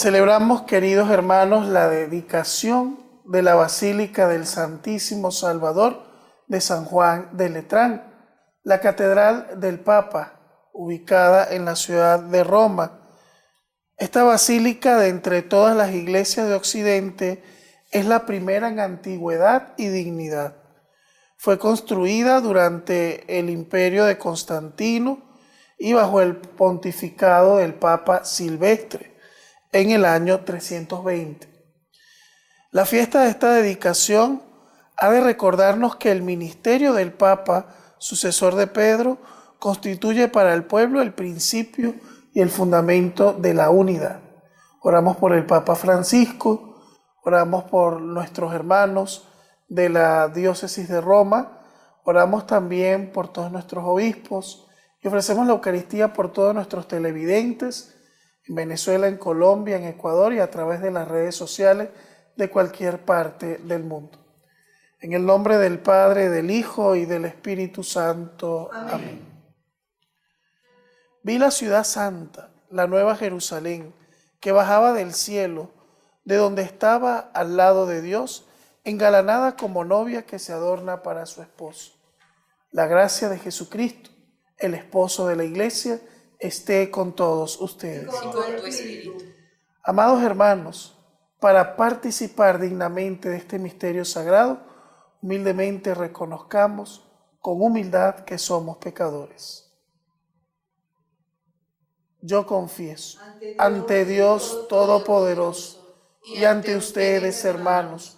Celebramos, queridos hermanos, la dedicación de la Basílica del Santísimo Salvador de San Juan de Letrán, la Catedral del Papa, ubicada en la ciudad de Roma. Esta basílica, de entre todas las iglesias de Occidente, es la primera en antigüedad y dignidad. Fue construida durante el imperio de Constantino y bajo el pontificado del Papa Silvestre en el año 320. La fiesta de esta dedicación ha de recordarnos que el ministerio del Papa, sucesor de Pedro, constituye para el pueblo el principio y el fundamento de la unidad. Oramos por el Papa Francisco, oramos por nuestros hermanos de la diócesis de Roma, oramos también por todos nuestros obispos y ofrecemos la Eucaristía por todos nuestros televidentes en Venezuela, en Colombia, en Ecuador y a través de las redes sociales de cualquier parte del mundo. En el nombre del Padre, del Hijo y del Espíritu Santo. Amén. Vi la ciudad santa, la nueva Jerusalén, que bajaba del cielo, de donde estaba al lado de Dios, engalanada como novia que se adorna para su esposo. La gracia de Jesucristo, el esposo de la Iglesia, esté con todos ustedes. Y con tu espíritu. Amados hermanos, para participar dignamente de este misterio sagrado, humildemente reconozcamos con humildad que somos pecadores. Yo confieso ante Dios Todopoderoso y ante ustedes, hermanos,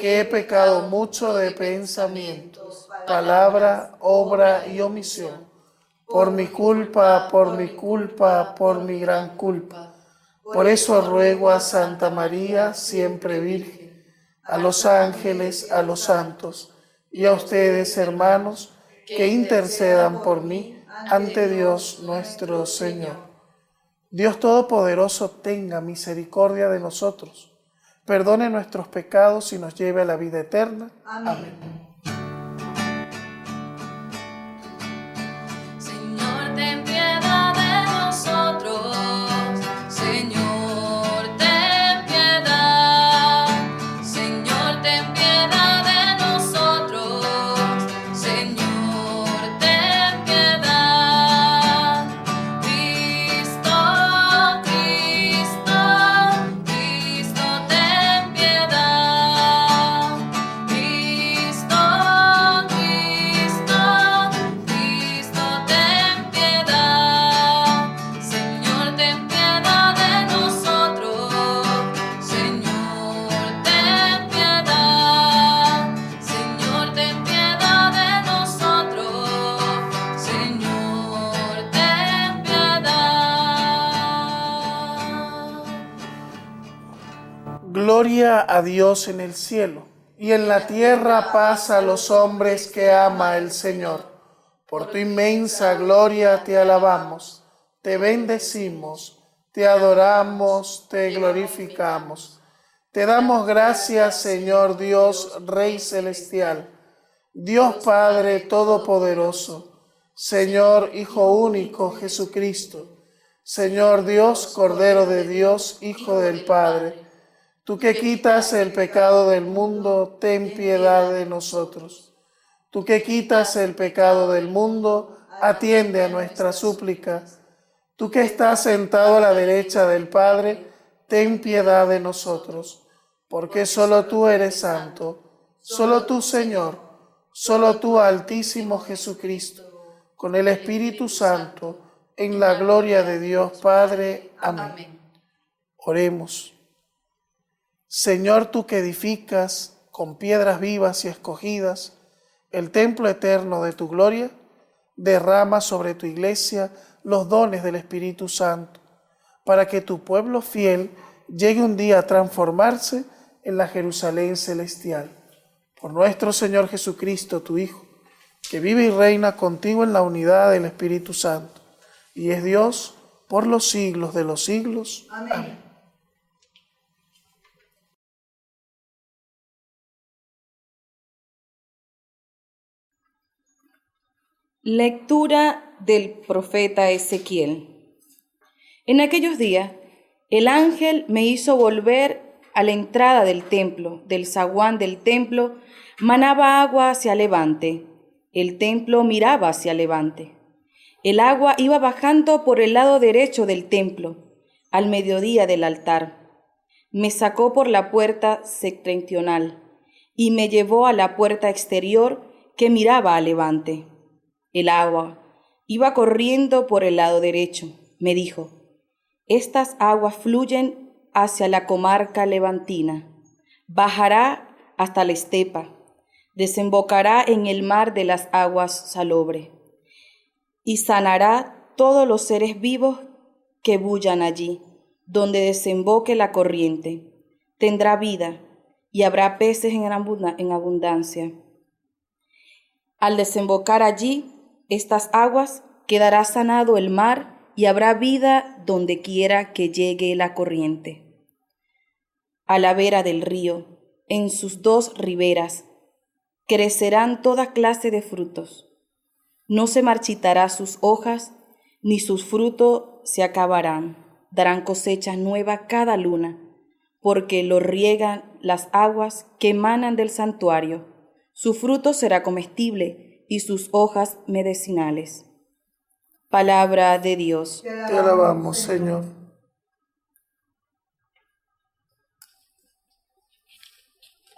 que he pecado mucho de pensamiento, palabra, obra y omisión, por mi culpa, por mi gran culpa. Por eso ruego a Santa María, siempre Virgen, a los ángeles, a los santos y a ustedes, hermanos, que intercedan por mí ante Dios nuestro Señor. Dios Todopoderoso tenga misericordia de nosotros, perdone nuestros pecados y nos lleve a la vida eterna. Amén. Señor, ten piedad de nosotros. Señor, ten piedad. Señor, ten piedad de nosotros. Señor, ten piedad. Cristo, Cristo, Cristo, ten piedad. Cristo, Cristo, Cristo, ten piedad. Señor, ten piedad de nosotros. Señor, ten piedad. Señor, ten piedad de nosotros. Señor, ten piedad. Gloria a Dios en el cielo, y en la tierra paz a los hombres que ama el Señor. Por tu inmensa gloria te alabamos, te bendecimos, te adoramos, te glorificamos. Te damos gracias, Señor Dios, Rey celestial, Dios Padre Todopoderoso, Señor Hijo único Jesucristo, Señor Dios, Cordero de Dios, Hijo del Padre. Tú que quitas el pecado del mundo, ten piedad de nosotros. Tú que quitas el pecado del mundo, atiende a nuestra súplica. Tú que estás sentado a la derecha del Padre, ten piedad de nosotros. Porque solo tú eres santo, solo tú, Señor, solo tú, Altísimo Jesucristo, con el Espíritu Santo, en la gloria de Dios Padre. Amén. Oremos. Señor, tú que edificas con piedras vivas y escogidas el templo eterno de tu gloria, derrama sobre tu iglesia los dones del Espíritu Santo, para que tu pueblo fiel llegue un día a transformarse en la Jerusalén celestial. Por nuestro Señor Jesucristo, tu Hijo, que vive y reina contigo en la unidad del Espíritu Santo, y es Dios por los siglos de los siglos. Amén. Lectura del profeta Ezequiel. En aquellos días, El ángel me hizo volver a la entrada del templo. Del zaguán del templo manaba agua hacia levante. El templo miraba hacia levante. El agua iba bajando por el lado derecho del templo, al mediodía del altar. Me sacó por la puerta septentrional y me llevó a la puerta exterior que miraba a levante. El agua iba corriendo por el lado derecho. Me dijo: estas aguas fluyen hacia la comarca levantina, bajará hasta la estepa, desembocará en el mar de las aguas salobre y sanará todos los seres vivos que bullan allí, donde desemboque la corriente. Tendrá vida y habrá peces en abundancia. Al desembocar allí estas aguas, quedará sanado el mar y habrá vida donde quiera que llegue la corriente. A la vera del río, en sus dos riberas, crecerán toda clase de frutos. No se marchitará sus hojas, ni sus frutos se acabarán. Darán cosechas nuevas cada luna, porque lo riegan las aguas que emanan del santuario. Su fruto será comestible y sus hojas medicinales. Palabra de Dios. Te alabamos, Señor.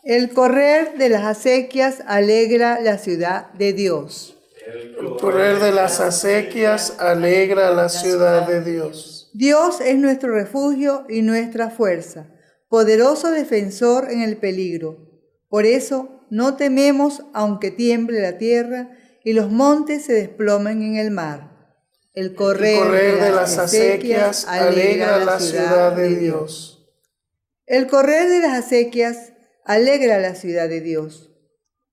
El correr de las acequias alegra la ciudad de Dios. El correr de las acequias alegra la ciudad de Dios. Dios es nuestro refugio y nuestra fuerza, poderoso defensor en el peligro. Por eso no tememos aunque tiemble la tierra y los montes se desplomen en el mar. El correr de las acequias alegra la ciudad de Dios. El correr de las acequias alegra la ciudad de Dios.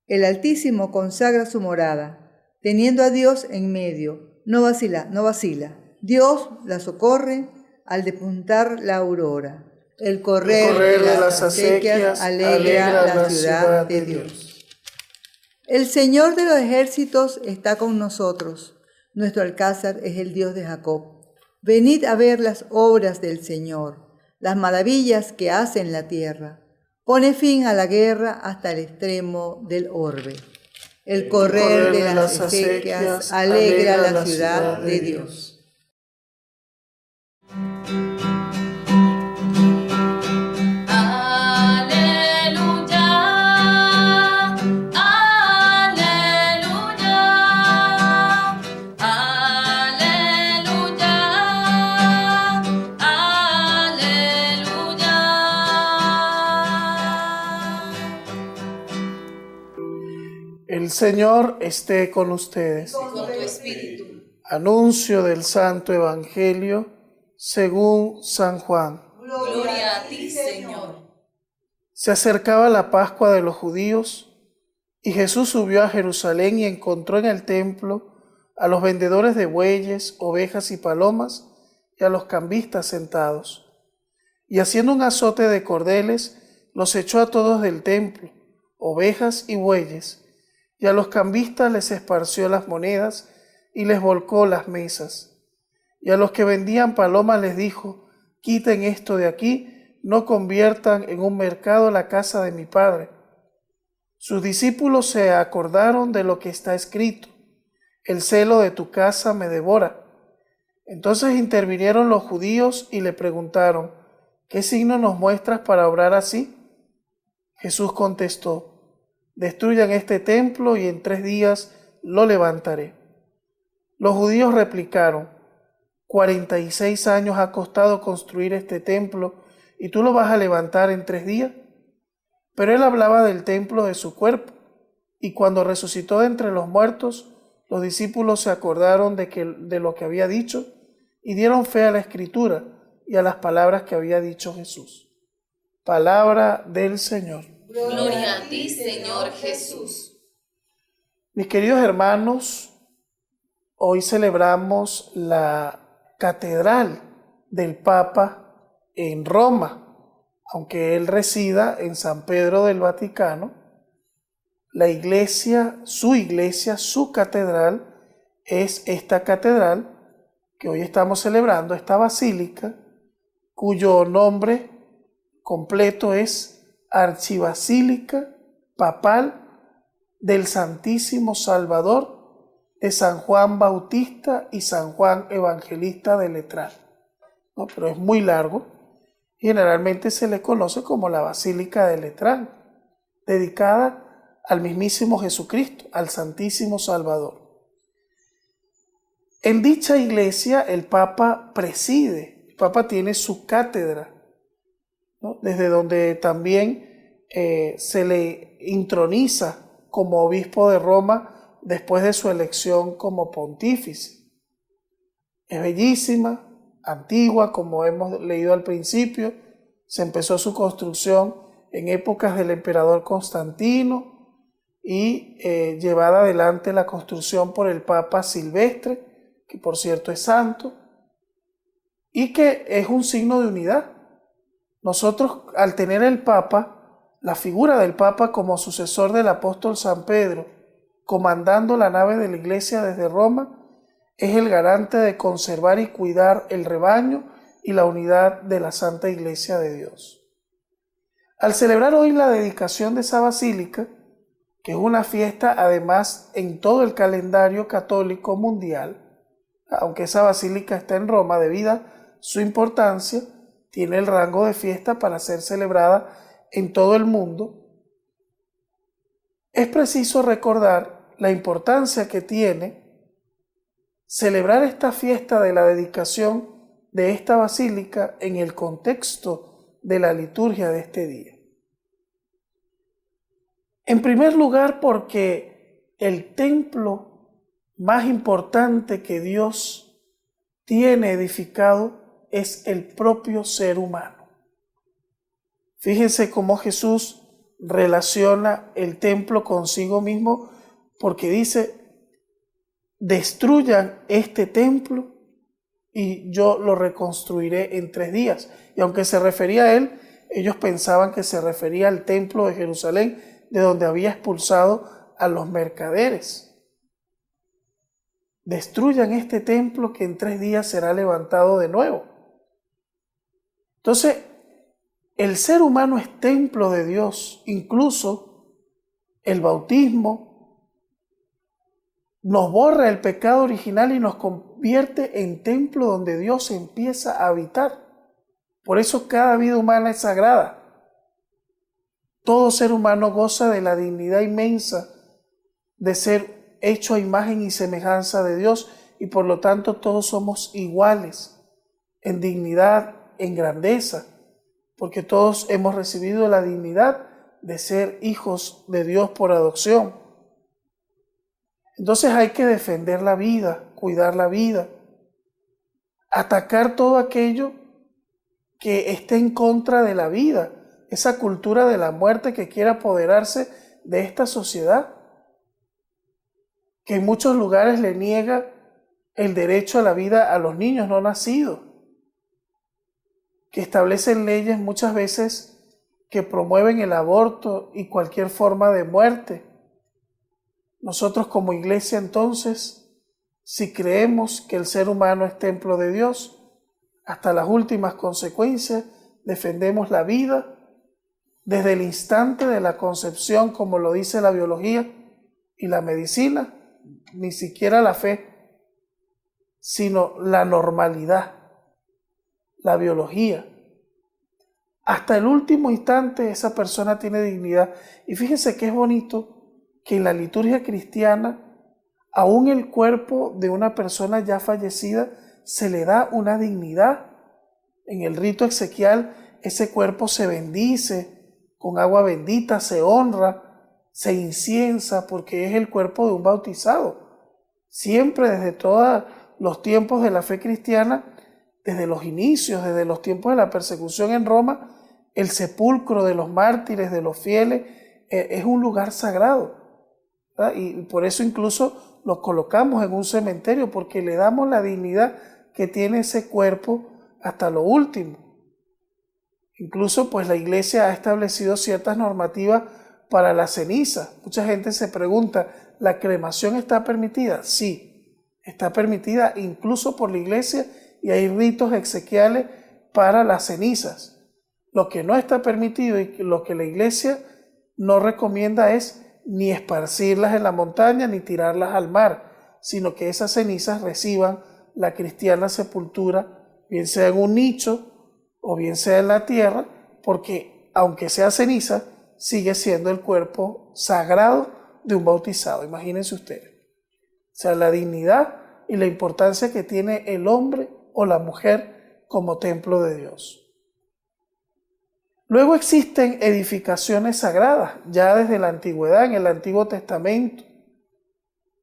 El Altísimo consagra su morada, teniendo a Dios en medio. No vacila. Dios la socorre al despuntar la aurora. El correr de las acequias alegra la ciudad de Dios. El Señor de los ejércitos está con nosotros. Nuestro alcázar es el Dios de Jacob. Venid a ver las obras del Señor, las maravillas que hace en la tierra. Pone fin a la guerra hasta el extremo del orbe. El correr de las acequias alegra la ciudad de Dios. El Señor esté con ustedes. Con tu espíritu. Anuncio del Santo Evangelio según San Juan. Gloria a ti, Señor. Se acercaba la Pascua de los judíos y Jesús subió a Jerusalén y encontró en el templo a los vendedores de bueyes, ovejas y palomas y a los cambistas sentados. Y haciendo un azote de cordeles, los echó a todos del templo, ovejas y bueyes, y a los cambistas les esparció las monedas y les volcó las mesas. Y a los que vendían palomas les dijo: quiten esto de aquí, no conviertan en un mercado la casa de mi Padre. Sus discípulos se acordaron de lo que está escrito: el celo de tu casa me devora. Entonces intervinieron los judíos y le preguntaron: ¿qué signo nos muestras para obrar así? Jesús contestó: destruyan este templo y en 3 días lo levantaré. Los judíos replicaron: 46 años ha costado construir este templo y tú lo vas a levantar en 3 días. Pero él hablaba del templo de su cuerpo, y cuando resucitó de entre los muertos, los discípulos se acordaron de lo que había dicho y dieron fe a la Escritura y a las palabras que había dicho Jesús. Palabra del Señor. Gloria a ti, Señor Jesús. Mis queridos hermanos, hoy celebramos la catedral del Papa en Roma. Aunque él resida en San Pedro del Vaticano, la iglesia, su catedral, es esta catedral que hoy estamos celebrando, esta basílica, cuyo nombre completo es Archibasílica Papal del Santísimo Salvador de San Juan Bautista y San Juan Evangelista de Letrán. ¿No? Pero es muy largo. Generalmente se le conoce como la Basílica de Letrán, dedicada al mismísimo Jesucristo, al Santísimo Salvador. En dicha iglesia el Papa preside, el Papa tiene su cátedra, ¿no? Desde donde también se le introniza como obispo de Roma después de su elección como pontífice. Es bellísima, antigua, como hemos leído al principio. Se empezó su construcción en épocas del emperador Constantino y llevada adelante la construcción por el Papa Silvestre, que por cierto es santo, y que es un signo de unidad. Nosotros, al tener el Papa, la figura del Papa como sucesor del apóstol San Pedro, comandando la nave de la iglesia desde Roma, es el garante de conservar y cuidar el rebaño y la unidad de la Santa Iglesia de Dios. Al celebrar hoy la dedicación de esa basílica, que es una fiesta además en todo el calendario católico mundial, aunque esa basílica está en Roma, debido a su importancia, tiene el rango de fiesta para ser celebrada en todo el mundo. Es preciso recordar la importancia que tiene celebrar esta fiesta de la dedicación de esta basílica en el contexto de la liturgia de este día. En primer lugar, porque el templo más importante que Dios tiene edificado es el propio ser humano. Fíjense cómo Jesús relaciona el templo consigo mismo, porque dice: destruyan este templo y yo lo reconstruiré en 3 días. Y aunque se refería a él, ellos pensaban que se refería al templo de Jerusalén, de donde había expulsado a los mercaderes. Destruyan este templo que en 3 días será levantado de nuevo. Entonces, el ser humano es templo de Dios. Incluso el bautismo nos borra el pecado original y nos convierte en templo donde Dios empieza a habitar. Por eso cada vida humana es sagrada. Todo ser humano goza de la dignidad inmensa de ser hecho a imagen y semejanza de Dios, y por lo tanto todos somos iguales en dignidad, en grandeza, porque todos hemos recibido la dignidad de ser hijos de Dios por adopción. Entonces hay que defender la vida, cuidar la vida, atacar todo aquello que esté en contra de la vida, esa cultura de la muerte que quiere apoderarse de esta sociedad, que en muchos lugares le niega el derecho a la vida a los niños no nacidos, que establecen leyes muchas veces que promueven el aborto y cualquier forma de muerte. Nosotros como iglesia entonces, si creemos que el ser humano es templo de Dios, hasta las últimas consecuencias defendemos la vida desde el instante de la concepción, como lo dice la biología y la medicina, ni siquiera la fe, sino la normalidad, la biología. Hasta el último instante esa persona tiene dignidad. Y fíjense que es bonito que en la liturgia cristiana, aún el cuerpo de una persona ya fallecida se le da una dignidad. En el rito exequial ese cuerpo se bendice con agua bendita, se honra, se inciensa, porque es el cuerpo de un bautizado. Siempre desde todos los tiempos de la fe cristiana, desde los inicios, desde los tiempos de la persecución en Roma, el sepulcro de los mártires, de los fieles, es un lugar sagrado, ¿verdad? Y por eso incluso los colocamos en un cementerio, porque le damos la dignidad que tiene ese cuerpo hasta lo último. Incluso pues la iglesia ha establecido ciertas normativas para la ceniza. Mucha gente se pregunta, ¿la cremación está permitida? Sí, está permitida incluso por la iglesia, y hay ritos exequiales para las cenizas. Lo que no está permitido y lo que la iglesia no recomienda es ni esparcirlas en la montaña ni tirarlas al mar, sino que esas cenizas reciban la cristiana sepultura, bien sea en un nicho o bien sea en la tierra, porque aunque sea ceniza, sigue siendo el cuerpo sagrado de un bautizado. Imagínense ustedes. O sea, la dignidad y la importancia que tiene el hombre o la mujer como templo de Dios. Luego existen edificaciones sagradas, ya desde la antigüedad, en el Antiguo Testamento.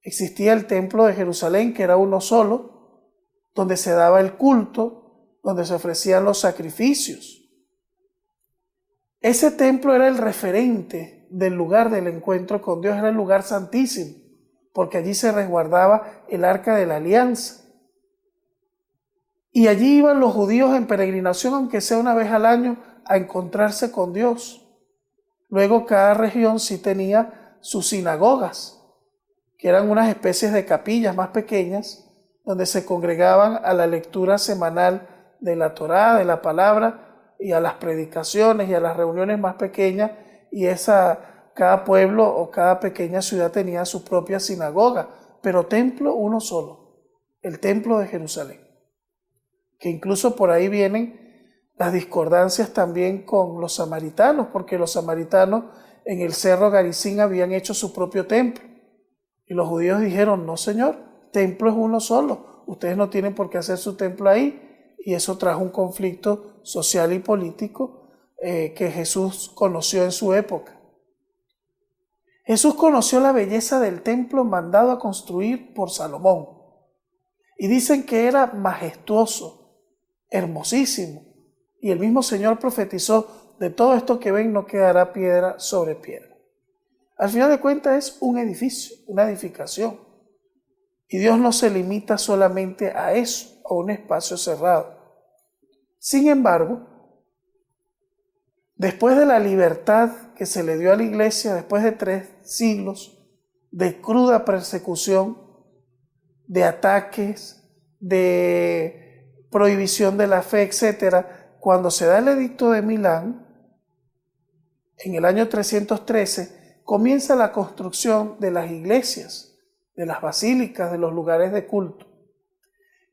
Existía el templo de Jerusalén, que era uno solo, donde se daba el culto, donde se ofrecían los sacrificios. Ese templo era el referente del lugar del encuentro con Dios, era el lugar santísimo, porque allí se resguardaba el arca de la alianza. Y allí iban los judíos en peregrinación, aunque sea una vez al año, a encontrarse con Dios. Luego cada región sí tenía sus sinagogas, que eran unas especies de capillas más pequeñas, donde se congregaban a la lectura semanal de la Torá, de la palabra, y a las predicaciones y a las reuniones más pequeñas, y cada pueblo o cada pequeña ciudad tenía su propia sinagoga, pero templo uno solo, el templo de Jerusalén, que incluso por ahí vienen las discordancias también con los samaritanos, porque los samaritanos en el cerro Garizim habían hecho su propio templo, y los judíos dijeron: no señor, templo es uno solo, ustedes no tienen por qué hacer su templo ahí, y eso trajo un conflicto social y político que Jesús conoció en su época. Jesús conoció la belleza del templo mandado a construir por Salomón, y dicen que era majestuoso, hermosísimo, y el mismo Señor profetizó: de todo esto que ven no quedará piedra sobre piedra. Al final de cuentas es un edificio, una edificación, y Dios no se limita solamente a eso, a un espacio cerrado. Sin embargo, después de la libertad que se le dio a la iglesia, después de 3 siglos de cruda persecución, de ataques, de prohibición de la fe, etc., cuando se da el edicto de Milán, en el año 313, comienza la construcción de las iglesias, de las basílicas, de los lugares de culto,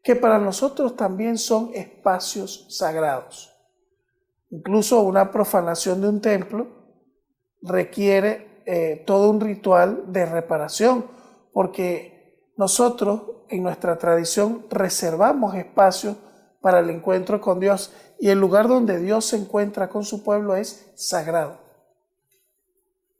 que para nosotros también son espacios sagrados. Incluso una profanación de un templo requiere todo un ritual de reparación, porque nosotros en nuestra tradición reservamos espacios para el encuentro con Dios, y el lugar donde Dios se encuentra con su pueblo es sagrado.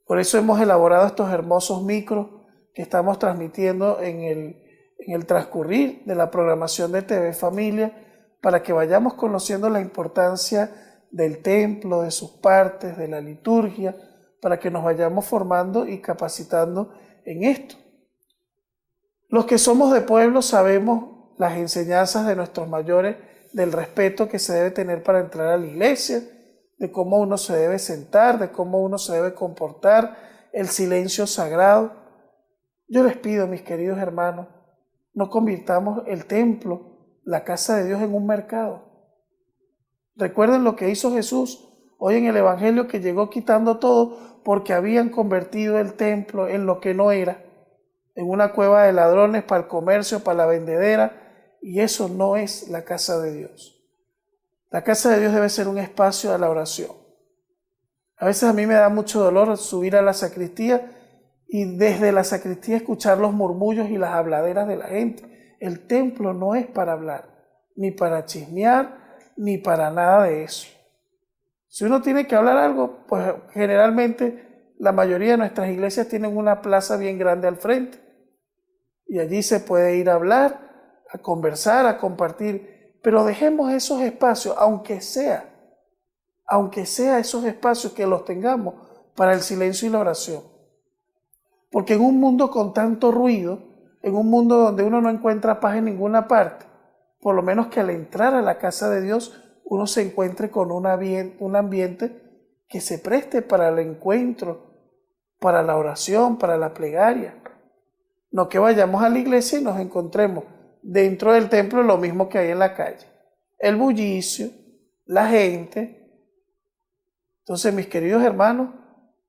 Por eso hemos elaborado estos hermosos micros que estamos transmitiendo en el transcurrir de la programación de TV Familia, para que vayamos conociendo la importancia del templo, de sus partes, de la liturgia, para que nos vayamos formando y capacitando en esto. Los que somos de pueblo sabemos las enseñanzas de nuestros mayores, del respeto que se debe tener para entrar a la iglesia, de cómo uno se debe sentar, de cómo uno se debe comportar, el silencio sagrado. Yo les pido, mis queridos hermanos, no convirtamos el templo, la casa de Dios, en un mercado. Recuerden lo que hizo Jesús hoy en el Evangelio, que llegó quitando todo porque habían convertido el templo en lo que no era, en una cueva de ladrones para el comercio, para la vendedera, y eso no es la casa de Dios. La casa de Dios debe ser un espacio de la oración. A veces a mí me da mucho dolor subir a la sacristía y desde la sacristía escuchar los murmullos y las habladeras de la gente. El templo no es para hablar, ni para chismear, ni para nada de eso. Si uno tiene que hablar algo, pues generalmente la mayoría de nuestras iglesias tienen una plaza bien grande al frente, y allí se puede ir a hablar, a conversar, a compartir, pero dejemos esos espacios, aunque sea esos espacios, que los tengamos para el silencio y la oración. Porque en un mundo con tanto ruido, en un mundo donde uno no encuentra paz en ninguna parte, por lo menos que al entrar a la casa de Dios uno se encuentre con un ambiente que se preste para el encuentro, para la oración, para la plegaria. No que vayamos a la iglesia y nos encontremos dentro del templo lo mismo que hay en la calle: el bullicio, la gente. Entonces, mis queridos hermanos,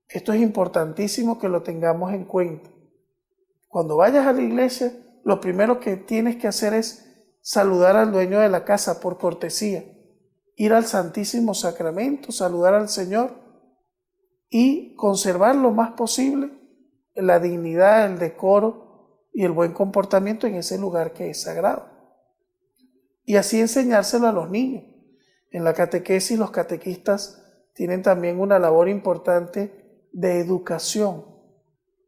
esto es importantísimo que lo tengamos en cuenta. Cuando vayas a la iglesia, lo primero que tienes que hacer es saludar al dueño de la casa por cortesía, ir al Santísimo Sacramento, saludar al Señor y conservar lo más posible la dignidad, el decoro y el buen comportamiento en ese lugar que es sagrado. Y así enseñárselo a los niños. En la catequesis los catequistas tienen también una labor importante de educación,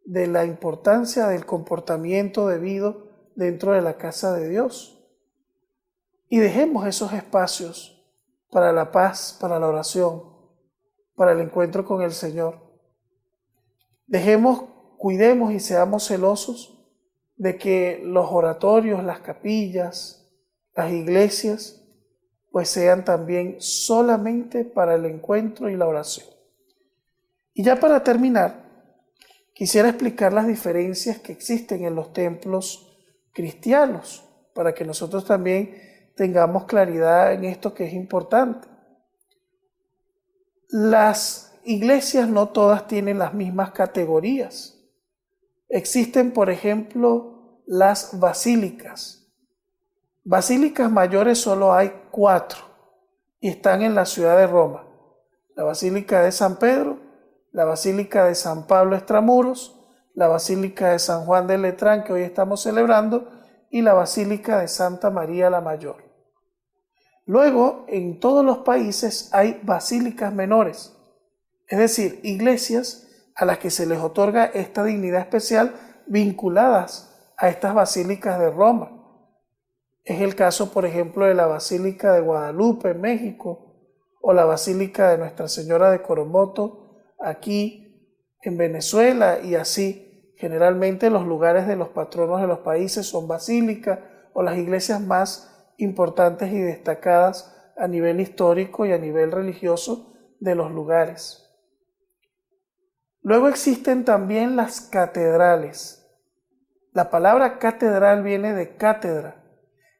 de la importancia del comportamiento debido dentro de la casa de Dios. Y dejemos esos espacios para la paz, para la oración, para el encuentro con el Señor. Cuidemos y seamos celosos de que los oratorios, las capillas, las iglesias, pues sean también solamente para el encuentro y la oración. Y ya para terminar, quisiera explicar las diferencias que existen en los templos cristianos, para que nosotros también tengamos claridad en esto que es importante. Las iglesias no todas tienen las mismas categorías. Existen, por ejemplo, las basílicas. Basílicas mayores solo hay 4 y están en la ciudad de Roma. La Basílica de San Pedro, la Basílica de San Pablo Extramuros, la Basílica de San Juan de Letrán, que hoy estamos celebrando, y la Basílica de Santa María la Mayor. Luego, en todos los países hay basílicas menores, es decir, iglesias a las que se les otorga esta dignidad especial vinculadas a estas basílicas de Roma. Es el caso, por ejemplo, de la Basílica de Guadalupe en México o la Basílica de Nuestra Señora de Coromoto aquí en Venezuela, y así. Generalmente los lugares de los patronos de los países son basílicas o las iglesias más importantes y destacadas a nivel histórico y a nivel religioso de los lugares. Luego existen también las catedrales. La palabra catedral viene de cátedra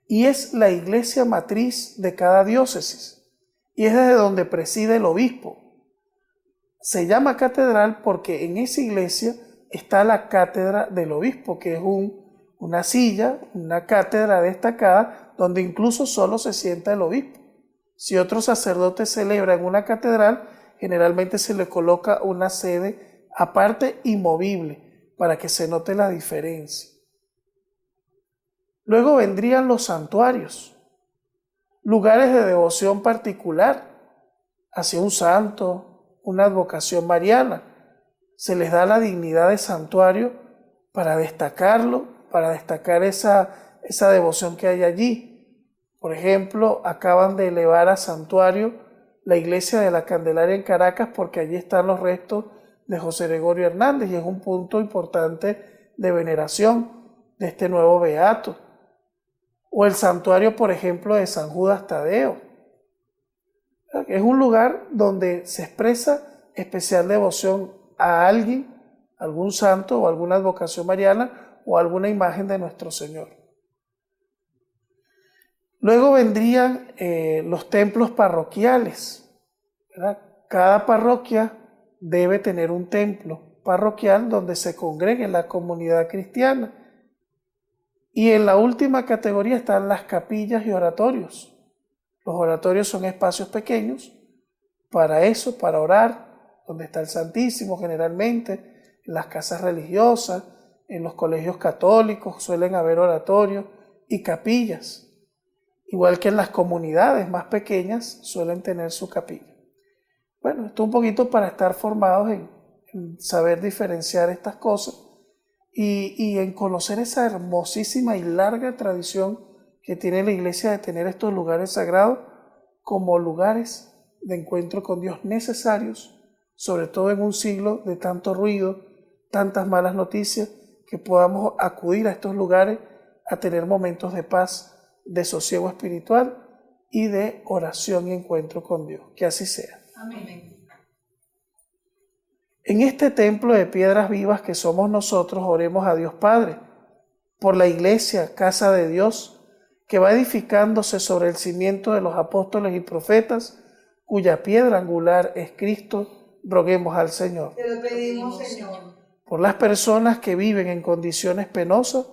y es la iglesia matriz de cada diócesis y es desde donde preside el obispo. Se llama catedral porque en esa iglesia está la cátedra del obispo, que es una silla, una cátedra destacada donde incluso solo se sienta el obispo. Si otro sacerdote celebra en una catedral, generalmente se le coloca una sede aparte y movible para que se note la diferencia. Luego vendrían los santuarios, lugares de devoción particular hacia un santo, una advocación mariana. Se les da la dignidad de santuario para destacarlo, para destacar esa devoción que hay allí. Por ejemplo, acaban de elevar a santuario la iglesia de la Candelaria en Caracas porque allí están los restos de José Gregorio Hernández y es un punto importante de veneración de este nuevo beato. O el santuario, por ejemplo, de San Judas Tadeo. Es un lugar donde se expresa especial devoción a alguien, algún santo o alguna advocación mariana o alguna imagen de nuestro Señor. Luego vendrían los templos parroquiales, ¿verdad? Cada parroquia debe tener un templo parroquial donde se congregue la comunidad cristiana. Y en la última categoría están las capillas y oratorios. Los oratorios son espacios pequeños para eso, para orar, donde está el Santísimo generalmente, en las casas religiosas, en los colegios católicos suelen haber oratorios y capillas. Igual que en las comunidades más pequeñas suelen tener su capilla. Bueno, esto un poquito para estar formados en saber diferenciar estas cosas y en conocer esa hermosísima y larga tradición que tiene la Iglesia de tener estos lugares sagrados como lugares de encuentro con Dios necesarios, sobre todo en un siglo de tanto ruido, tantas malas noticias, que podamos acudir a estos lugares a tener momentos de paz, de sosiego espiritual y de oración y encuentro con Dios. Que así sea. Amén. En este templo de piedras vivas que somos nosotros, oremos a Dios Padre, por la Iglesia, casa de Dios, que va edificándose sobre el cimiento de los apóstoles y profetas, cuya piedra angular es Cristo, roguemos al Señor. Te lo pedimos, Señor. Por las personas que viven en condiciones penosas,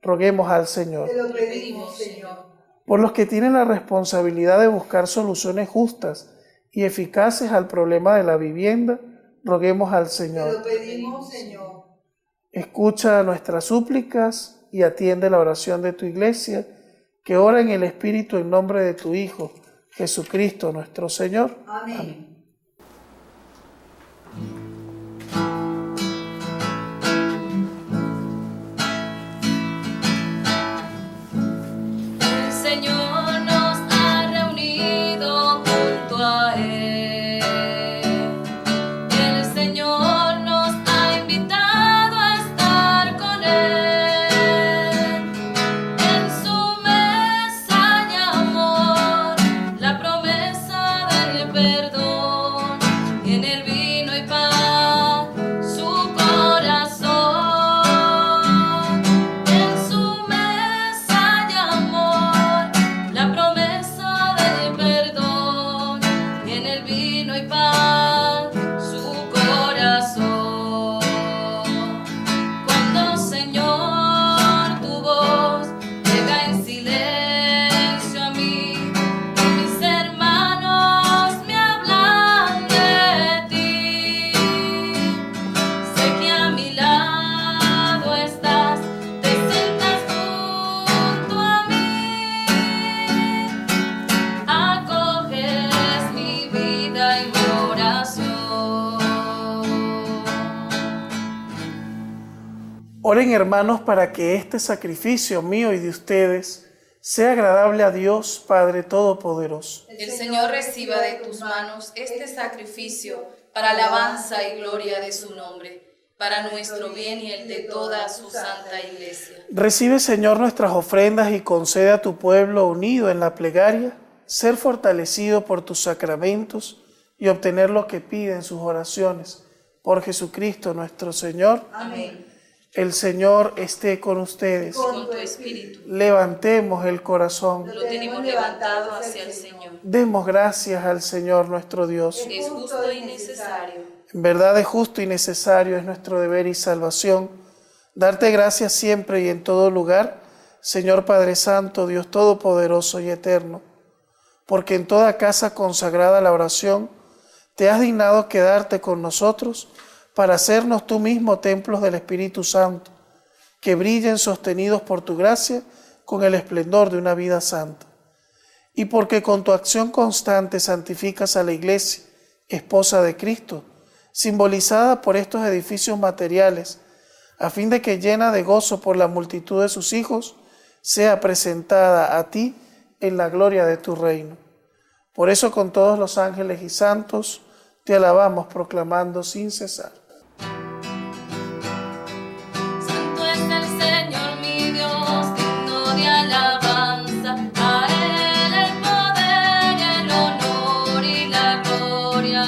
roguemos al Señor. Te lo pedimos, Señor. Por los que tienen la responsabilidad de buscar soluciones justas y eficaces al problema de la vivienda, roguemos al Te Señor. lo pedimos, Señor. Escucha nuestras súplicas y atiende la oración de tu iglesia, que ora en el Espíritu en nombre de tu Hijo, Jesucristo nuestro Señor. Amén. El Señor nos ha reunido junto a Él. El Señor nos ha invitado a estar con Él. En su mesa hay amor, la promesa del perdón, y en el vino y paz su corazón. En su mesa hay amor, la promesa del perdón, y en el vino y paz su corazón. Cuando, Señor, tu voz llega en silencio a mí, y mis hermanos me hablan de ti, sé que a mi lado estás, te sientas junto a mí, acoges mi vida y mi oración. Oren, hermanos, para que este sacrificio mío y de ustedes sea agradable a Dios Padre Todopoderoso. El Señor reciba de tus manos este sacrificio para alabanza y gloria de su nombre, para nuestro bien y el de toda su santa iglesia. Recibe, Señor, nuestras ofrendas y concede a tu pueblo unido en la plegaria ser fortalecido por tus sacramentos y obtener lo que pide en sus oraciones. Por Jesucristo nuestro Señor. Amén. El Señor esté con ustedes. Con tu espíritu. Levantemos el corazón. Lo tenemos levantado hacia el Señor. Demos gracias al Señor nuestro Dios. Es justo y necesario. En verdad es justo y necesario, es nuestro deber y salvación, darte gracias siempre y en todo lugar, Señor Padre Santo, Dios Todopoderoso y Eterno, porque en toda casa consagrada a la oración, te has dignado quedarte con nosotros para hacernos tú mismo templos del Espíritu Santo, que brillen sostenidos por tu gracia con el esplendor de una vida santa. Y porque con tu acción constante santificas a la Iglesia, esposa de Cristo, simbolizada por estos edificios materiales, a fin de que, llena de gozo por la multitud de sus hijos, sea presentada a ti en la gloria de tu reino. Por eso, con todos los ángeles y santos, te alabamos proclamando sin cesar. Santo es el Señor mi Dios, digno de alabanza. A Él el poder, el honor y la gloria.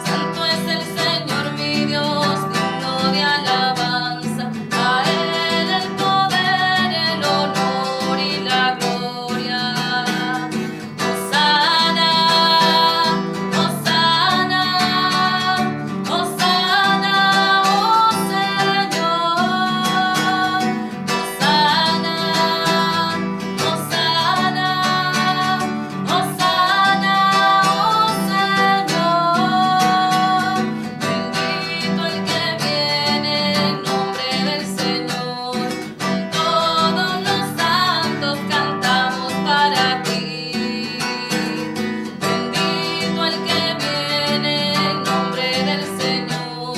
Santo es el Señor mi Dios, digno de alabanza. A Él el poder, el honor y la gloria. Hosana, Hosana, Hosana, oh Señor. Hosana, Hosana, Hosana, oh Señor. Bendito el que viene en nombre del Señor. Todos los santos cantamos para ti. Bendito el que viene en nombre del Señor.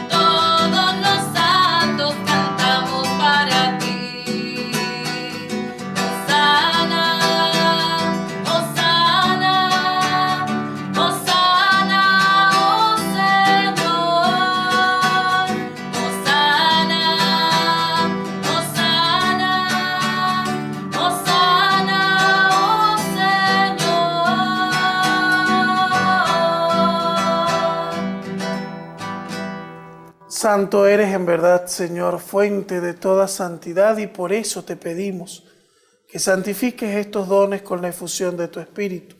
Todos los santos cantamos para ti. Hosana, Hosana, Hosana, oh Señor. Hosana, Hosana, Hosana, oh Señor. Santo eres en verdad, Señor, fuente de toda santidad, y por eso te pedimos, que santifiques estos dones con la efusión de tu Espíritu,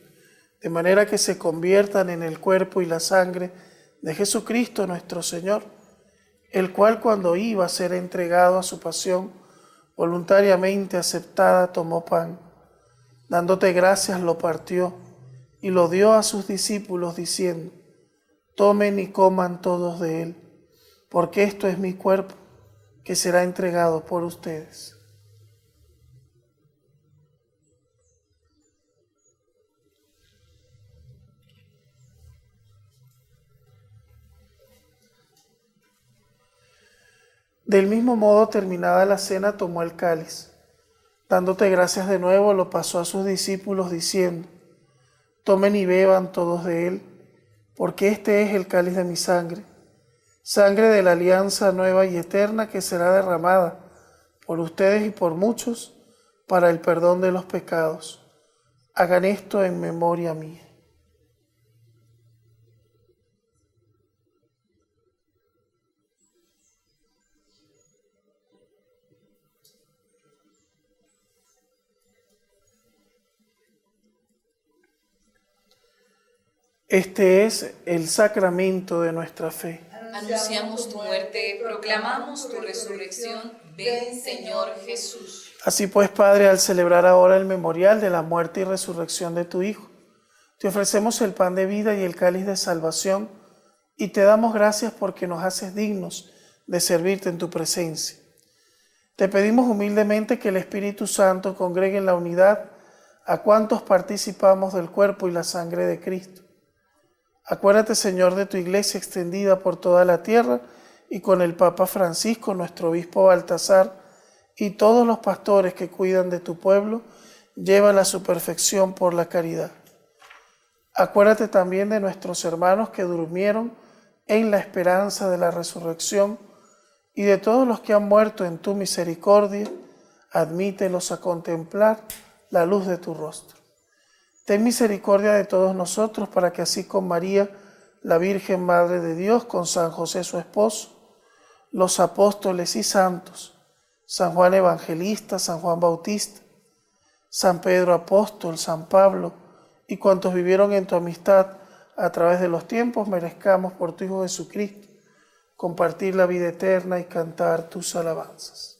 de manera que se conviertan en el cuerpo y la sangre de Jesucristo nuestro Señor, el cual cuando iba a ser entregado a su pasión, voluntariamente aceptada, tomó pan, dándote gracias lo partió y lo dio a sus discípulos diciendo: tomen y coman todos de él, porque esto es mi cuerpo, que será entregado por ustedes. Del mismo modo, terminada la cena, tomó el cáliz. Dándote gracias de nuevo, lo pasó a sus discípulos diciendo: tomen y beban todos de él, porque este es el cáliz de mi sangre, sangre de la alianza nueva y eterna que será derramada por ustedes y por muchos para el perdón de los pecados. Hagan esto en memoria mía. Este es el sacramento de nuestra fe. Anunciamos tu muerte, proclamamos tu resurrección. Ven, Señor Jesús. Así pues, Padre, al celebrar ahora el memorial de la muerte y resurrección de tu Hijo, te ofrecemos el pan de vida y el cáliz de salvación, y te damos gracias porque nos haces dignos de servirte en tu presencia. Te pedimos humildemente que el Espíritu Santo congregue en la unidad a cuantos participamos del cuerpo y la sangre de Cristo. Acuérdate, Señor, de tu iglesia extendida por toda la tierra y con el Papa Francisco, nuestro obispo Baltasar, y todos los pastores que cuidan de tu pueblo, llévala a su perfección por la caridad. Acuérdate también de nuestros hermanos que durmieron en la esperanza de la resurrección y de todos los que han muerto en tu misericordia, admítelos a contemplar la luz de tu rostro. Ten misericordia de todos nosotros para que así con María, la Virgen Madre de Dios, con San José su esposo, los apóstoles y santos, San Juan Evangelista, San Juan Bautista, San Pedro Apóstol, San Pablo y cuantos vivieron en tu amistad a través de los tiempos, merezcamos por tu Hijo Jesucristo compartir la vida eterna y cantar tus alabanzas.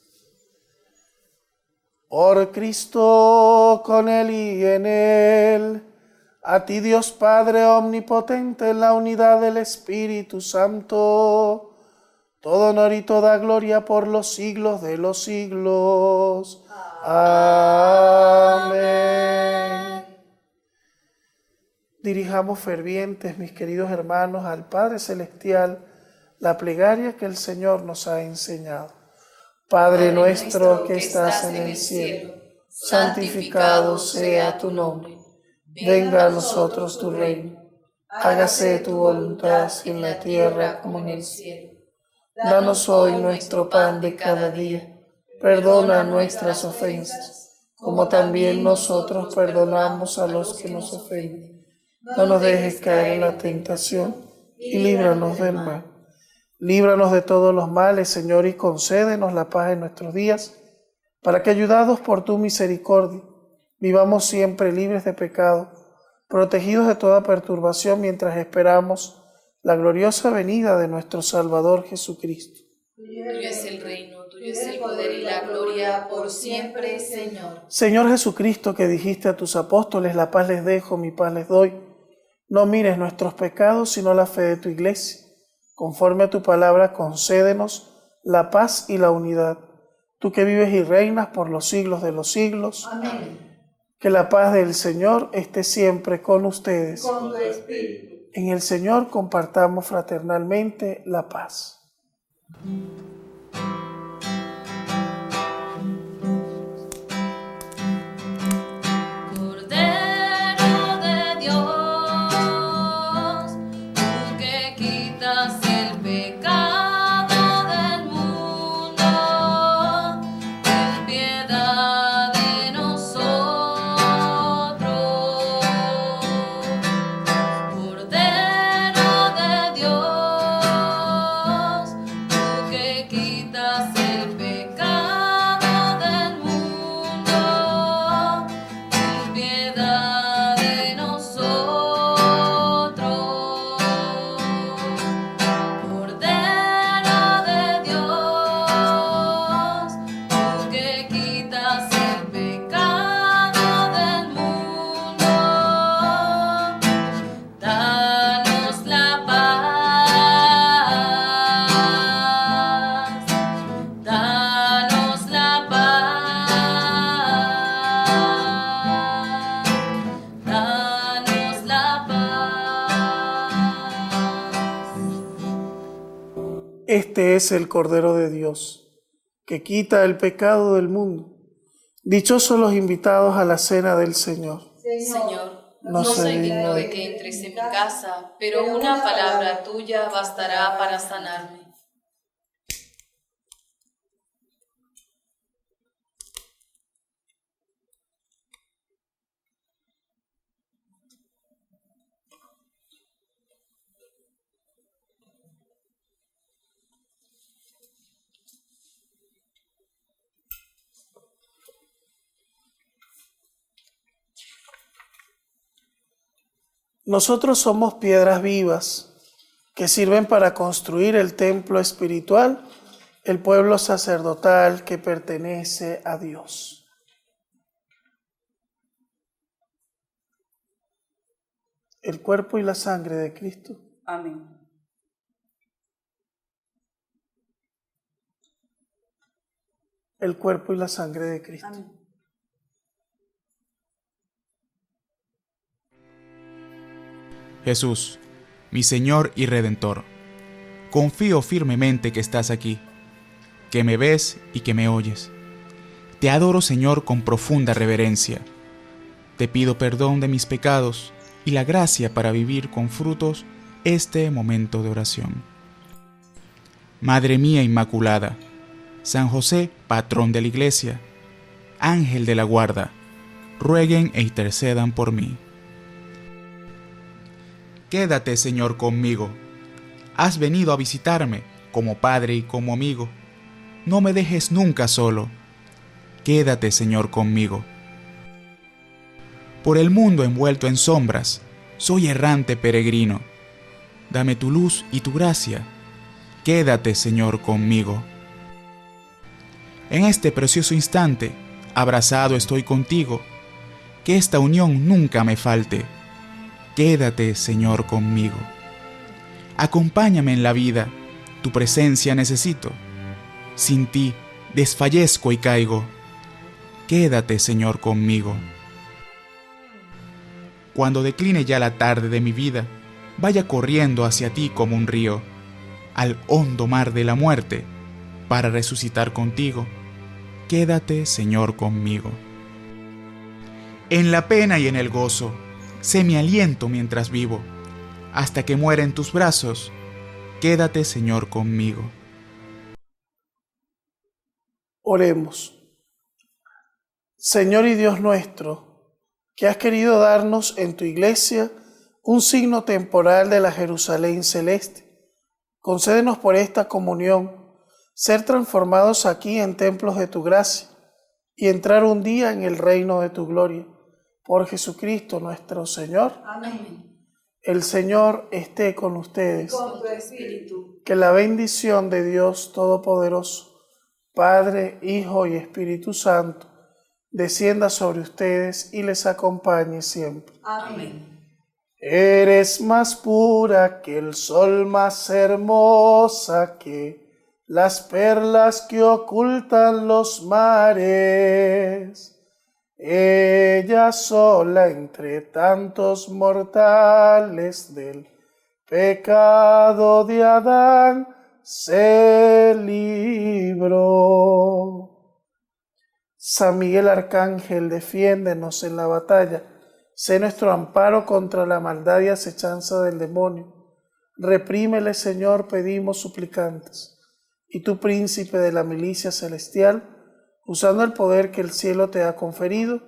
Por Cristo, con Él y en Él, a ti Dios Padre omnipotente, en la unidad del Espíritu Santo, todo honor y toda gloria por los siglos de los siglos. Amén. Dirijamos fervientes, mis queridos hermanos, al Padre Celestial, la plegaria que el Señor nos ha enseñado. Padre nuestro que estás en el cielo, santificado sea tu nombre. Venga a nosotros tu reino. Hágase tu voluntad en la tierra como en el cielo. Danos hoy nuestro pan de cada día. Perdona nuestras ofensas, como también nosotros perdonamos a los que nos ofenden. No nos dejes caer en la tentación y líbranos del mal. Líbranos de todos los males, Señor, y concédenos la paz en nuestros días, para que, ayudados por tu misericordia, vivamos siempre libres de pecado, protegidos de toda perturbación, mientras esperamos la gloriosa venida de nuestro Salvador Jesucristo. Tuyo es el reino, tuyo es el poder y la gloria por siempre, Señor. Señor Jesucristo, que dijiste a tus apóstoles: la paz les dejo, mi paz les doy, no mires nuestros pecados, sino la fe de tu iglesia. Conforme a tu palabra, concédenos la paz y la unidad. Tú que vives y reinas por los siglos de los siglos. Amén. Que la paz del Señor esté siempre con ustedes. Con tu espíritu. En el Señor compartamos fraternalmente la paz. Cordero de Dios, tú que quitas el pecado del mundo, ten piedad de nosotros. Cordero de Dios, tú que Este es el Cordero de Dios, que quita el pecado del mundo. Dichosos los invitados a la cena del Señor. Señor, No no soy soy digno digno de de que entres en mi casa, pero una palabra tuya bastará para sanarme. Nosotros somos piedras vivas que sirven para construir el templo espiritual, el pueblo sacerdotal que pertenece a Dios. El cuerpo y la sangre de Cristo. Amén. El cuerpo y la sangre de Cristo. Amén. Jesús, mi Señor y Redentor, confío firmemente que estás aquí, que me ves y que me oyes. Te adoro, Señor, con profunda reverencia. Te pido perdón de mis pecados y la gracia para vivir con frutos este momento de oración. Madre mía Inmaculada, San José, patrón de la Iglesia, Ángel de la guarda, rueguen e intercedan por mí. Quédate, Señor, conmigo. Has venido a visitarme como padre y como amigo. No me dejes nunca solo. Quédate, Señor, conmigo. Por el mundo envuelto en sombras, soy errante peregrino. Dame tu luz y tu gracia. Quédate, Señor, conmigo. En este precioso instante, abrazado estoy contigo. Que esta unión nunca me falte. Quédate, Señor, conmigo. Acompáñame en la vida, tu presencia necesito. Sin ti desfallezco y caigo. Quédate, Señor, conmigo. Cuando decline ya la tarde de mi vida, vaya corriendo hacia ti como un río, al hondo mar de la muerte, para resucitar contigo. Quédate, Señor, conmigo. En la pena y en el gozo, sé mi aliento mientras vivo, hasta que muera en tus brazos. Quédate, Señor, conmigo. Oremos. Señor y Dios nuestro, que has querido darnos en tu iglesia un signo temporal de la Jerusalén celeste, concédenos por esta comunión ser transformados aquí en templos de tu gracia y entrar un día en el reino de tu gloria. Por Jesucristo nuestro Señor. Amén. El Señor esté con ustedes. Con tu espíritu. Que la bendición de Dios Todopoderoso, Padre, Hijo y Espíritu Santo, descienda sobre ustedes y les acompañe siempre. Amén. Eres más pura que el sol, más hermosa que las perlas que ocultan los mares. Ella sola entre tantos mortales del pecado de Adán se libró. San Miguel Arcángel, defiéndenos en la batalla. Sé nuestro amparo contra la maldad y acechanza del demonio. Reprímele, Señor, pedimos suplicantes. Y tú, príncipe de la milicia celestial, usando el poder que el cielo te ha conferido,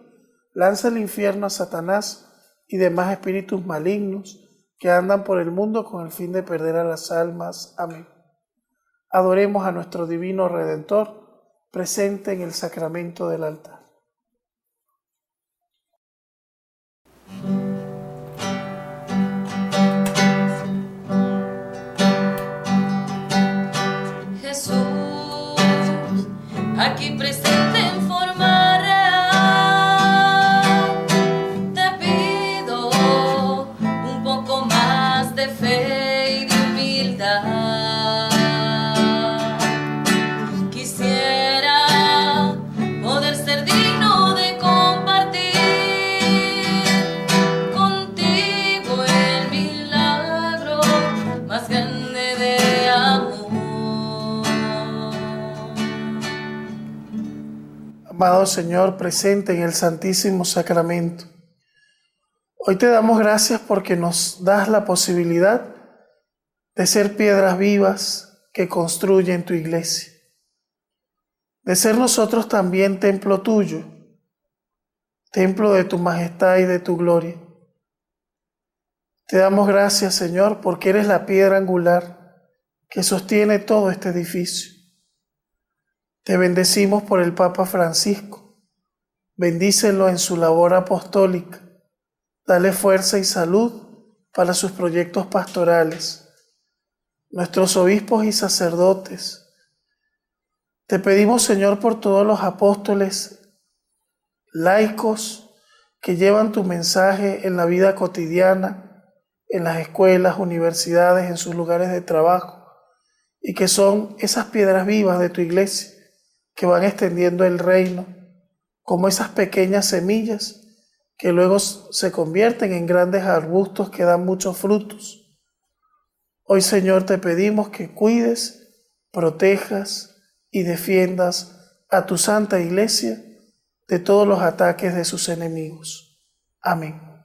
lanza al infierno a Satanás y demás espíritus malignos que andan por el mundo con el fin de perder a las almas. Amén. Adoremos a nuestro divino Redentor, presente en el sacramento del altar. Jesús, aquí presente en forma real, te pido un poco más de fe y de humildad. Quisiera poder ser Amado Señor, presente en el Santísimo Sacramento, hoy te damos gracias porque nos das la posibilidad de ser piedras vivas que construyen tu iglesia, de ser nosotros también templo tuyo, templo de tu majestad y de tu gloria. Te damos gracias, Señor, porque eres la piedra angular que sostiene todo este edificio. Te bendecimos por el Papa Francisco. Bendícelo en su labor apostólica. Dale fuerza y salud para sus proyectos pastorales. Nuestros obispos y sacerdotes. Te pedimos, Señor, por todos los apóstoles laicos que llevan tu mensaje en la vida cotidiana, en las escuelas, universidades, en sus lugares de trabajo, y que son esas piedras vivas de tu iglesia que van extendiendo el reino, como esas pequeñas semillas que luego se convierten en grandes arbustos que dan muchos frutos. Hoy, Señor, te pedimos que cuides, protejas y defiendas a tu santa iglesia de todos los ataques de sus enemigos. Amén.